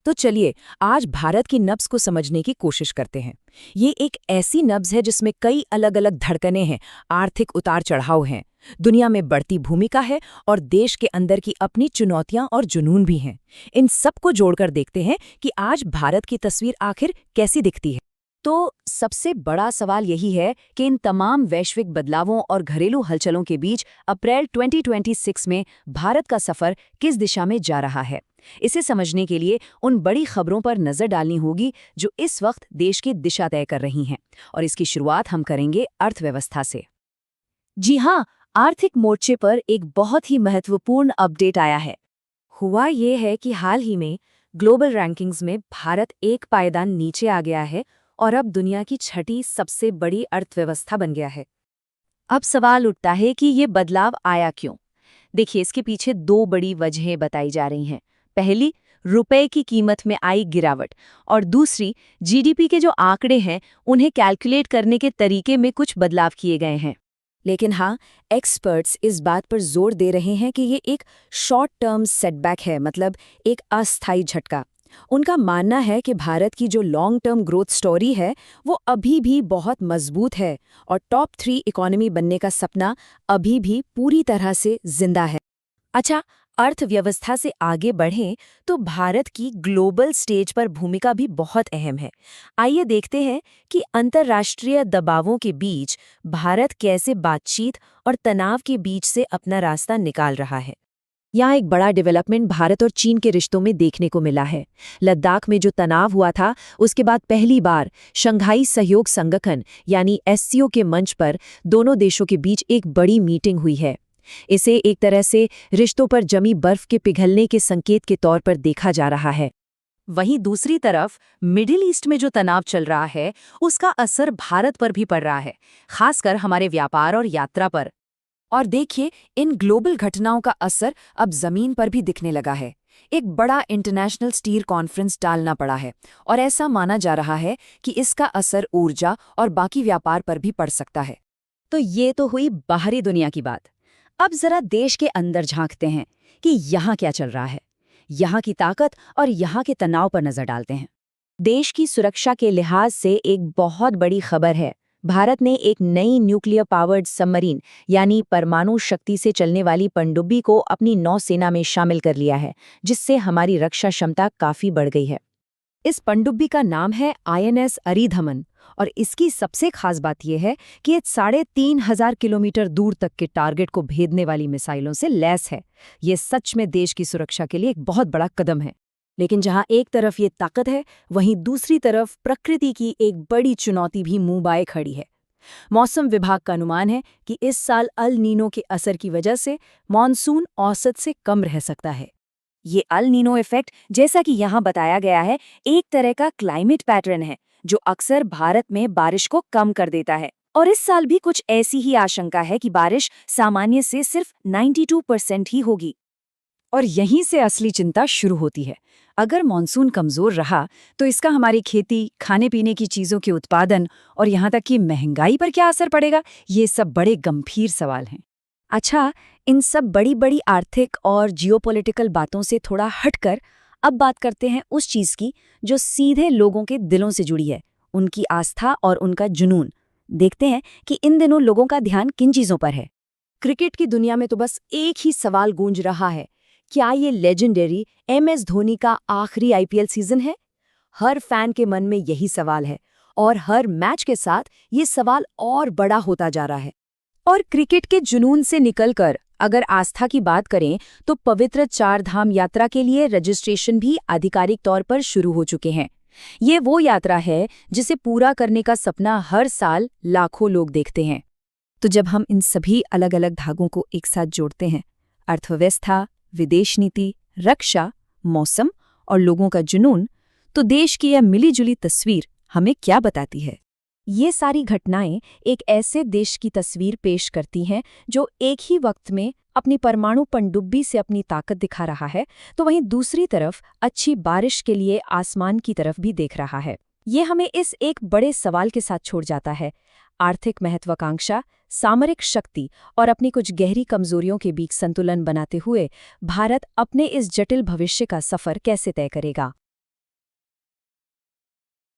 तो चलिए आज भारत की नब्ज को समझने की कोशिश करते हैं। ये एक ऐसी नब्ज है जिसमें कई अलग अलग धड़कनें हैं, आर्थिक उतार चढ़ाव हैं, दुनिया में बढ़ती भूमिका है और देश के अंदर की अपनी चुनौतियां और जुनून भी हैं। इन सबको जोड़कर देखते हैं कि आज भारत की तस्वीर आखिर कैसी दिखती है। तो सबसे बड़ा सवाल यही है कि इन तमाम वैश्विक बदलावों और घरेलू हलचलों के बीच अप्रैल 2026 में भारत का सफर किस दिशा में जा रहा है। इसे समझने के लिए उन बड़ी खबरों पर नजर डालनी होगी जो इस वक्त देश की दिशा तय कर रही हैं, और इसकी शुरुआत हम करेंगे अर्थव्यवस्था से। जी हाँ, आर्थिक मोर्चे पर एक बहुत ही महत्वपूर्ण अपडेट आया है। हुआ ये है कि हाल ही में ग्लोबल रैंकिंग्स में भारत एक पायदान नीचे आ गया है और अब दुनिया की छठी सबसे बड़ी अर्थव्यवस्था बन गया है। अब सवाल उठता है कि ये बदलाव आया क्यों? देखिए, इसके पीछे दो बड़ी वजहें बताई जा रही हैं। पहली, रुपए की कीमत में आई गिरावट, और दूसरी, जीडीपी के जो आंकड़े हैं उन्हें कैलकुलेट करने के तरीके में कुछ बदलाव किए गए हैं। लेकिन हाँ, एक्सपर्ट्स इस बात पर जोर दे रहे हैं कि ये एक शॉर्ट टर्म सेटबैक है, मतलब एक अस्थायी झटका। उनका मानना है कि भारत की जो लॉन्ग टर्म ग्रोथ स्टोरी है वो अभी भी बहुत मजबूत है और टॉप 3 इकोनॉमी बनने का सपना अभी भी पूरी तरह से जिंदा है। अच्छा, अर्थव्यवस्था से आगे बढ़ें तो भारत की ग्लोबल स्टेज पर भूमिका भी बहुत अहम है। आइए देखते हैं कि अंतर्राष्ट्रीय दबावों के बीच भारत कैसे बातचीत और तनाव के बीच से अपना रास्ता निकाल रहा है। यहाँ एक बड़ा डेवलपमेंट भारत और चीन के रिश्तों में देखने को मिला है। लद्दाख में जो तनाव हुआ था उसके बाद पहली बार शंघाई सहयोग संगठन यानी एससीओ के मंच पर दोनों देशों के बीच एक बड़ी मीटिंग हुई है। इसे एक तरह से रिश्तों पर जमी बर्फ के पिघलने के संकेत के तौर पर देखा जा रहा है। वहीं दूसरी तरफ मिडिल ईस्ट में जो तनाव चल रहा है उसका असर भारत पर भी पड़ रहा है, खासकर हमारे व्यापार और यात्रा पर। और देखिए, इन ग्लोबल घटनाओं का असर अब जमीन पर भी दिखने लगा है। एक बड़ा इंटरनेशनल स्टील कॉन्फ्रेंस टालना पड़ा है और ऐसा माना जा रहा है कि इसका असर ऊर्जा और बाकी व्यापार पर भी पड़ सकता है। तो ये तो हुई बाहरी दुनिया की बात। अब जरा देश के अंदर झांकते हैं कि यहाँ क्या चल रहा है। यहाँ की ताकत और यहाँ के तनाव पर नजर डालते हैं। देश की सुरक्षा के लिहाज से एक बहुत बड़ी खबर है। भारत ने एक नई न्यूक्लियर पावर्ड सबमरीन यानी परमाणु शक्ति से चलने वाली पनडुब्बी को अपनी नौसेना में शामिल कर लिया है, जिससे हमारी रक्षा क्षमता काफी बढ़ गई है। इस पनडुब्बी का नाम है INS अरिधमन, और इसकी सबसे खास बात यह है कि ये 3,500 किलोमीटर दूर तक के टारगेट को भेदने वाली मिसाइलों से लैस है। ये सच में देश की सुरक्षा के लिए एक बहुत बड़ा कदम है। लेकिन जहां एक तरफ ये ताकत है, वहीं दूसरी तरफ प्रकृति की एक बड़ी चुनौती भी मुंह बाए खड़ी है। मौसम विभाग का अनुमान है कि इस साल अल नीनो के असर की वजह से मॉनसून औसत से कम रह सकता है। ये अल नीनो इफेक्ट, जैसा कि यहाँ बताया गया है, एक तरह का क्लाइमेट पैटर्न है जो अक्सर भारत में बारिश को कम कर देता है। और इस साल भी कुछ ऐसी ही आशंका है कि बारिश सामान्य से सिर्फ 92% ही होगी। और यहीं से असली चिंता शुरू होती है। अगर मॉनसून कमजोर रहा तो इसका हमारी खेती, खाने पीने की चीजों के उत्पादन और यहाँ तक कि महंगाई पर क्या असर पड़ेगा, ये सब बड़े गंभीर सवाल हैं। अच्छा, इन सब बड़ी बड़ी आर्थिक और जियोपॉलिटिकल बातों से थोड़ा हटकर अब बात करते हैं उस चीज की जो सीधे लोगों के दिलों से जुड़ी है, उनकी आस्था और उनका जुनून। देखते हैं कि इन दिनों लोगों का ध्यान किन चीजों पर है। क्रिकेट की दुनिया में तो बस एक ही सवाल गूंज रहा है, क्या ये लेजेंडरी MS धोनी का आखिरी IPL सीजन है? हर फैन के मन में यही सवाल है और हर मैच के साथ ये सवाल और बड़ा होता जा रहा है। और क्रिकेट के जुनून से निकलकर अगर आस्था की बात करें तो पवित्र 4 धाम यात्रा के लिए रजिस्ट्रेशन भी आधिकारिक तौर पर शुरू हो चुके हैं। ये वो यात्रा है जिसे पूरा करने का सपना हर साल लाखों लोग देखते हैं। तो जब हम इन सभी अलग अलग धागों को एक साथ जोड़ते हैं, अर्थव्यवस्था, विदेश नीति, रक्षा, मौसम और लोगों का जुनून, तो देश की यह मिलीजुली तस्वीर हमें क्या बताती है? ये सारी घटनाएं एक ऐसे देश की तस्वीर पेश करती हैं जो एक ही वक्त में अपनी परमाणु पनडुब्बी से अपनी ताकत दिखा रहा है, तो वहीं दूसरी तरफ अच्छी बारिश के लिए आसमान की तरफ भी देख रहा है। ये हमें इस एक बड़े सवाल के साथ छोड़ जाता है, आर्थिक महत्वाकांक्षा, सामरिक शक्ति और अपनी कुछ गहरी कमजोरियों के बीच संतुलन बनाते हुए भारत अपने इस जटिल भविष्य का सफर कैसे तय करेगा।